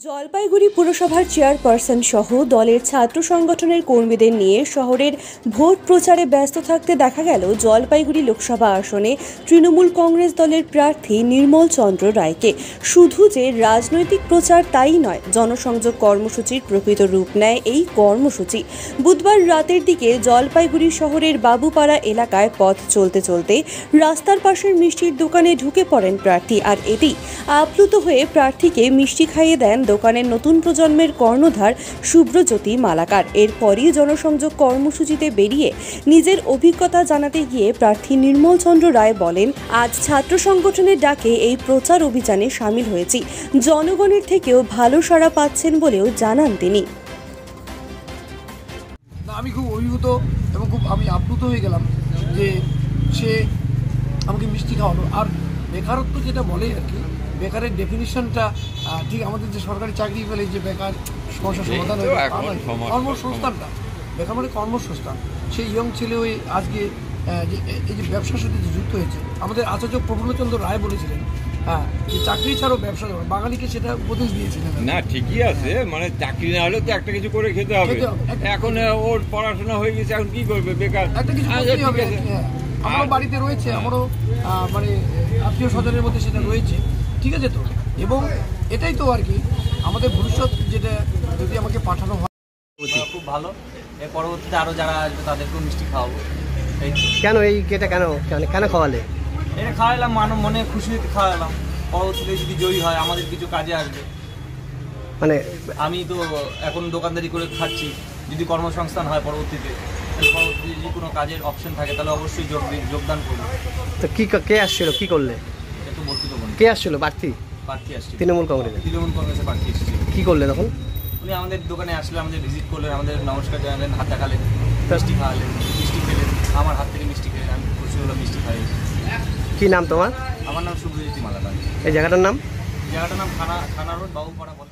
জলপাইগুড়ি পুরসভার চেয়ারপারসন সহ দলের ছাত্র সংগঠনের কর্মীদের নিয়ে শহরের ভোট প্রচারে ব্যস্ত থাকতে দেখা গেল জলপাইগুড়ি লোকসভা আসনে তৃণমূল কংগ্রেস দলের প্রার্থী নির্মল চন্দ্র রায়কে। শুধু যে রাজনৈতিক প্রচার তাই নয়, জনসংযোগ কর্মসূচির প্রকৃত রূপ নেয় এই কর্মসূচি। বুধবার রাতের দিকে জলপাইগুড়ি শহরের বাবুপাড়া এলাকায় পথ চলতে চলতে রাস্তার পাশের মিষ্টির দোকানে ঢুকে পড়েন প্রার্থী, আর এটি আপ্লুত হয়ে প্রার্থীকে মিষ্টি খাইয়ে দেন দোকানের নতুন প্রজন্মের কর্ণধার শুভ্রজ্যোতি মালাকার। এরপরই জনসংযোগ কর্মসূচিতে বেরিয়ে নিজের অভিজ্ঞতা জানাতে গিয়ে প্রার্থী নির্মল চন্দ্র রায় বলেন, আজ ছাত্র সংগঠনের ডাকে এই প্রচার অভিযানে সামিল হয়েছি। জনগণের থেকেও ভালো সাড়া পাচ্ছেন বলেও জানান তিনি। আমি খুব অভিভূত এবং আমি আপ্লুত হয়ে গেলাম যে সে আমাকে মিষ্টি খাওয়ালো। আর বেকারত্ব যেটা বলে আর কি, বেকারের ডেফিনিশনটা ঠিক আমাদের যে সরকারি চাকরি পেলে যে বেকার সমস্যার সমাধান হয়ে কর্মসংস্থানটা, বেকার মানে কর্মসংস্থান। সেই ইয়ং ছেলে হয়ে আজকে এই যে ব্যবসার সাথে যুক্ত হয়েছে। আমাদের আচার্য প্রফুল্লচন্দ্র রায় বলেছিলেন, হ্যাঁ, যে চাকরি ছাড়াও ব্যবসা করো। বাঙালিকে সেটা উপদেশ দিয়েছিলেন। না, ঠিকই আছে, মানে চাকরি না হলে তো একটা কিছু করে খেতে হবে। এখন ওর পড়াশোনা হয়ে গেছে, এখন কি করবে? বেকার একটা কিছু করতেই হবে। আমারও বাড়িতে রয়েছে, আমারও মানে আত্মীয় স্বজনের মধ্যে সেটা রয়েছে, ঠিক আছে তো। এবং এটাই তো আর কি আমাদের ভবিষ্যৎ, যেটা যদি আমাকে পাঠানো হয় খুব ভালো। এর পরবর্তীতে আরও যারা আসবে তাদেরকেও মিষ্টি খাওয়াবো। কেন এই কেটা কেন খাওয়ালে? এটা খাওয়ালাম মনে খুশি খাওয়ালাম। পরবর্তীতে যদি জয়ী হয় আমাদের কিছু কাজে আসবে। মানে আমি তো এখন দোকানদারি করে খাচ্ছি, যদি কর্মসংস্থান হয় পরবর্তীতে, তাহলে পরবর্তীতে যদি কোনো কাজের অপশন থাকে তাহলে অবশ্যই যোগদান করবো। তো কে আসছিল, কি করলে? একটু বলতে দেবো। কে আসছিল? প্রার্থী আসছে তৃণমূল কংগ্রেসের প্রার্থী এসেছিল। কি করলে তখন? উনি আমাদের দোকানে আসলে আমাদের ভিজিট করলেন, আমাদের নমস্কার জানালেন, হাত দেখালেন, মিষ্টি খাওয়ালেন, মিষ্টি খেলেন। আমার হাত থেকে মিষ্টি খেলেন, আমি খুশি হলো মিষ্টি খাই। কি নাম তোমার? আমার নাম শুভ্রজ্যোতি মালাকার। এই জায়গাটার নাম? জায়গাটার নাম থানা রোড, বাবুপাড়া বলে।